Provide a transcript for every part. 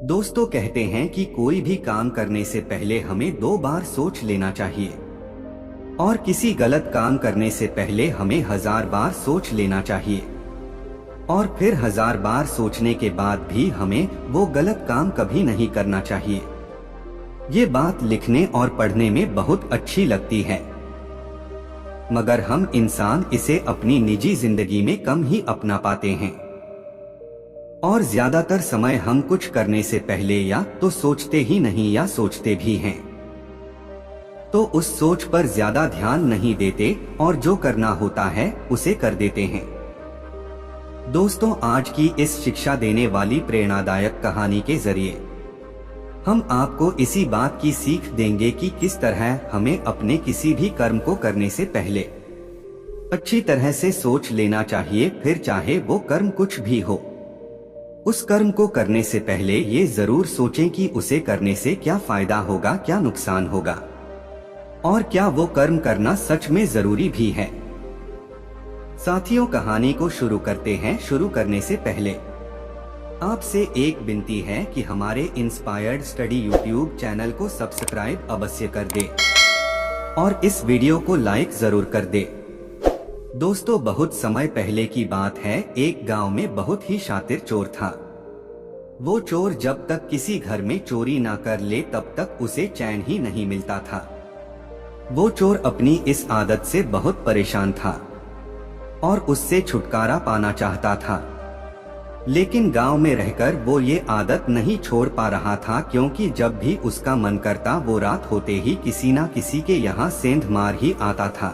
दोस्तों कहते हैं कि कोई भी काम करने से पहले हमें 2 बार सोच लेना चाहिए और किसी गलत काम करने से पहले हमें 1000 बार सोच लेना चाहिए और फिर 1000 बार सोचने के बाद भी हमें वो गलत काम कभी नहीं करना चाहिए। ये बात लिखने और पढ़ने में बहुत अच्छी लगती है, मगर हम इंसान इसे अपनी निजी जिंदगी में कम ही अपना पाते हैं और ज्यादातर समय हम कुछ करने से पहले या तो सोचते ही नहीं या सोचते भी हैं, तो उस सोच पर ज्यादा ध्यान नहीं देते और जो करना होता है उसे कर देते हैं। दोस्तों, आज की इस शिक्षा देने वाली प्रेरणादायक कहानी के जरिए हम आपको इसी बात की सीख देंगे कि किस तरह हमें अपने किसी भी कर्म को करने से पहले अच्छी तरह से सोच लेना चाहिए, फिर चाहे वो कर्म कुछ भी हो। उस कर्म को करने से पहले ये जरूर सोचें कि उसे करने से क्या फायदा होगा, क्या नुकसान होगा और क्या वो कर्म करना सच में जरूरी भी है। साथियों, कहानी को शुरू करते हैं। शुरू करने से पहले आपसे एक विनती है कि हमारे इंस्पायर्ड स्टडी यूट्यूब चैनल को सब्सक्राइब अवश्य कर दे और इस वीडियो को लाइक जरूर कर दे। दोस्तों, बहुत समय पहले की बात है। एक गांव में बहुत ही शातिर चोर था। वो चोर जब तक किसी घर में चोरी ना कर ले तब तक उसे चैन ही नहीं मिलता था। वो चोर अपनी इस आदत से बहुत परेशान था और उससे छुटकारा पाना चाहता था, लेकिन गांव में रहकर वो ये आदत नहीं छोड़ पा रहा था, क्योंकि जब भी उसका मन करता वो रात होते ही किसी ना किसी के यहाँ सेंध मार ही आता था।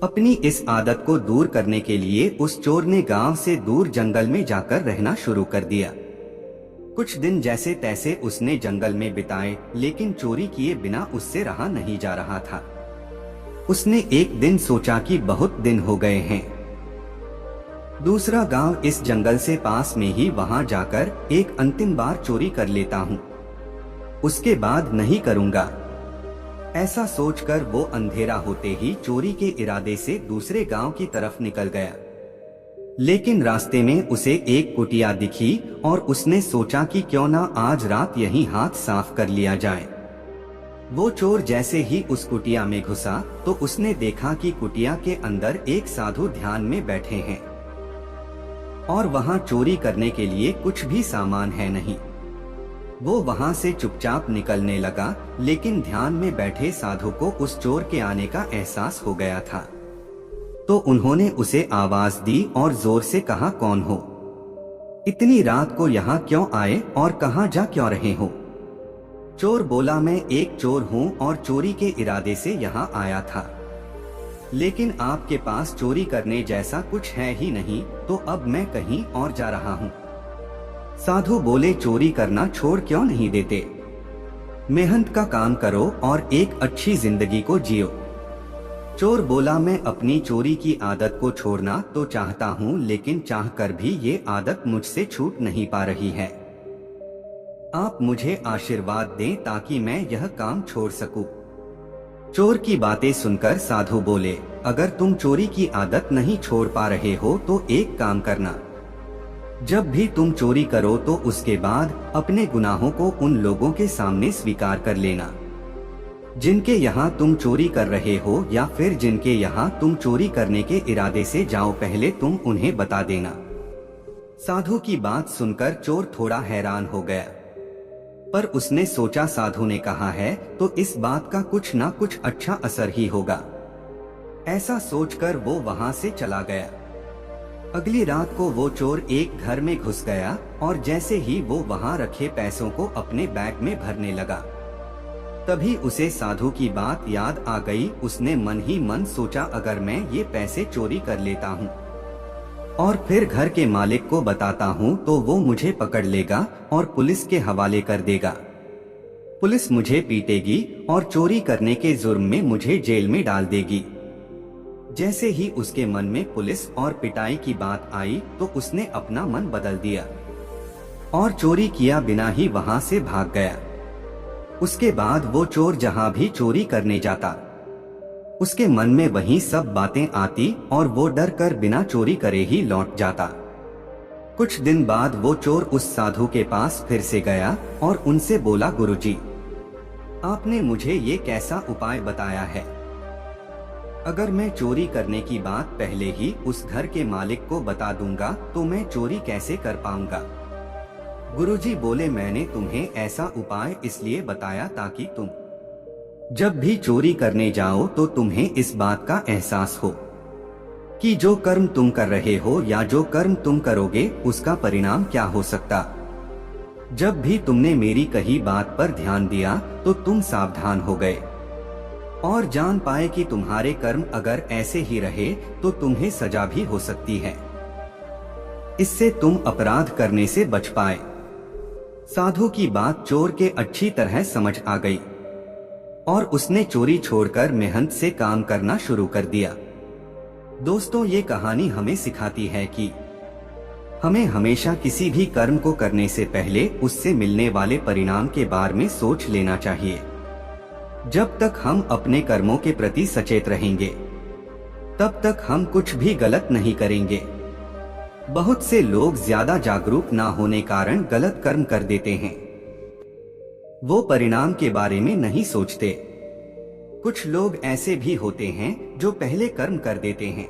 अपनी इस आदत को दूर करने के लिए उस चोर ने गांव से दूर जंगल में जाकर रहना शुरू कर दिया। कुछ दिन जैसे तैसे उसने जंगल में बिताए, लेकिन चोरी किए बिना उससे रहा नहीं जा रहा था। उसने एक दिन सोचा कि बहुत दिन हो गए हैं, दूसरा गांव इस जंगल से पास में ही, वहां जाकर एक अंतिम बार चोरी कर लेता हूँ, उसके बाद नहीं करूँगा। ऐसा सोचकर वो अंधेरा होते ही चोरी के इरादे से दूसरे गांव की तरफ निकल गया, लेकिन रास्ते में उसे एक कुटिया दिखी और उसने सोचा कि क्यों ना आज रात यहीं हाथ साफ कर लिया जाए। वो चोर जैसे ही उस कुटिया में घुसा तो उसने देखा कि कुटिया के अंदर एक साधु ध्यान में बैठे हैं और वहां चोरी करने के लिए कुछ भी सामान है नहीं। वो वहां से चुपचाप निकलने लगा, लेकिन ध्यान में बैठे साधु को उस चोर के आने का एहसास हो गया था, तो उन्होंने उसे आवाज दी और जोर से कहा, कौन हो? इतनी रात को यहाँ क्यों आए और कहाँ जा क्यों रहे हो? चोर बोला, मैं एक चोर हूँ और चोरी के इरादे से यहाँ आया था, लेकिन आपके पास चोरी करने जैसा कुछ है ही नहीं, तो अब मैं कहीं और जा रहा हूँ। साधु बोले, चोरी करना छोड़ क्यों नहीं देते? मेहनत का काम करो और एक अच्छी जिंदगी को जियो। चोर बोला, मैं अपनी चोरी की आदत को छोड़ना तो चाहता हूँ, लेकिन चाहकर भी ये आदत मुझसे छूट नहीं पा रही है। आप मुझे आशीर्वाद दें ताकि मैं यह काम छोड़ सकूं। चोर की बातें सुनकर साधु बोले, अगर तुम चोरी की आदत नहीं छोड़ पा रहे हो तो एक काम करना, जब भी तुम चोरी करो तो उसके बाद अपने गुनाहों को उन लोगों के सामने स्वीकार कर लेना जिनके यहाँ तुम चोरी कर रहे हो, या फिर जिनके यहाँ तुम चोरी करने के इरादे से जाओ, पहले तुम उन्हें बता देना। साधु की बात सुनकर चोर थोड़ा हैरान हो गया, पर उसने सोचा साधु ने कहा है तो इस बात का कुछ ना कुछ अच्छा असर ही होगा। ऐसा सोचकर वो वहां से चला गया। अगली रात को वो चोर एक घर में घुस गया और जैसे ही वो वहां रखे पैसों को अपने बैग में भरने लगा, तभी उसे साधु की बात याद आ गई। उसने मन ही मन सोचा, अगर मैं ये पैसे चोरी कर लेता हूँ और फिर घर के मालिक को बताता हूँ तो वो मुझे पकड़ लेगा और पुलिस के हवाले कर देगा। पुलिस मुझे पीटेगी और चोरी करने के जुर्म में मुझे जेल में डाल देगी। जैसे ही उसके मन में पुलिस और पिटाई की बात आई तो उसने अपना मन बदल दिया और चोरी किया बिना ही वहां से भाग गया। उसके बाद वो चोर जहां भी चोरी करने जाता, उसके मन में वही सब बातें आती और वो डर कर बिना चोरी करे ही लौट जाता। कुछ दिन बाद वो चोर उस साधु के पास फिर से गया और उनसे बोला, गुरुजी, आपने मुझे ये कैसा उपाय बताया है? अगर मैं चोरी करने की बात पहले ही उस घर के मालिक को बता दूंगा तो मैं चोरी कैसे कर पाऊंगा? गुरुजी बोले, मैंने तुम्हें ऐसा उपाय इसलिए बताया ताकि तुम जब भी चोरी करने जाओ तो तुम्हें इस बात का एहसास हो कि जो कर्म तुम कर रहे हो या जो कर्म तुम करोगे उसका परिणाम क्या हो सकता। जब भी तुमने मेरी कही बात पर ध्यान दिया तो तुम सावधान हो गए और जान पाए कि तुम्हारे कर्म अगर ऐसे ही रहे तो तुम्हें सजा भी हो सकती है। इससे तुम अपराध करने से बच पाए। साधु की बात चोर के अच्छी तरह समझ आ गई और उसने चोरी छोड़कर मेहनत से काम करना शुरू कर दिया। दोस्तों, ये कहानी हमें सिखाती है कि हमें हमेशा किसी भी कर्म को करने से पहले उससे मिलने वाले परिणाम के बारे में सोच लेना चाहिए। जब तक हम अपने कर्मों के प्रति सचेत रहेंगे तब तक हम कुछ भी गलत नहीं करेंगे। बहुत से लोग ज्यादा जागरूक ना होने कारण गलत कर्म कर देते हैं। वो परिणाम के बारे में नहीं सोचते। कुछ लोग ऐसे भी होते हैं जो पहले कर्म कर देते हैं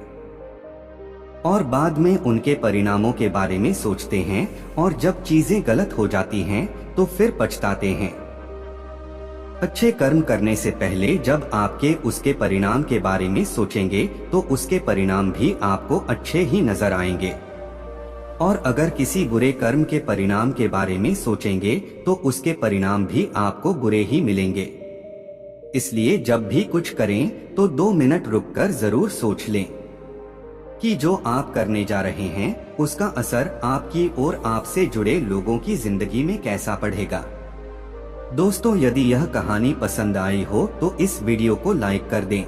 और बाद में उनके परिणामों के बारे में सोचते हैं और जब चीजें गलत हो जाती हैं तो फिर पछताते हैं। अच्छे कर्म करने से पहले जब आपके उसके परिणाम के बारे में सोचेंगे तो उसके परिणाम भी आपको अच्छे ही नजर आएंगे और अगर किसी बुरे कर्म के परिणाम के बारे में सोचेंगे तो उसके परिणाम भी आपको बुरे ही मिलेंगे। इसलिए जब भी कुछ करें तो 2 मिनट रुककर जरूर सोच लें कि जो आप करने जा रहे हैं उसका असर आपकी और आपसे जुड़े लोगों की जिंदगी में कैसा पड़ेगा। दोस्तों, यदि यह कहानी पसंद आई हो तो इस वीडियो को लाइक कर दें।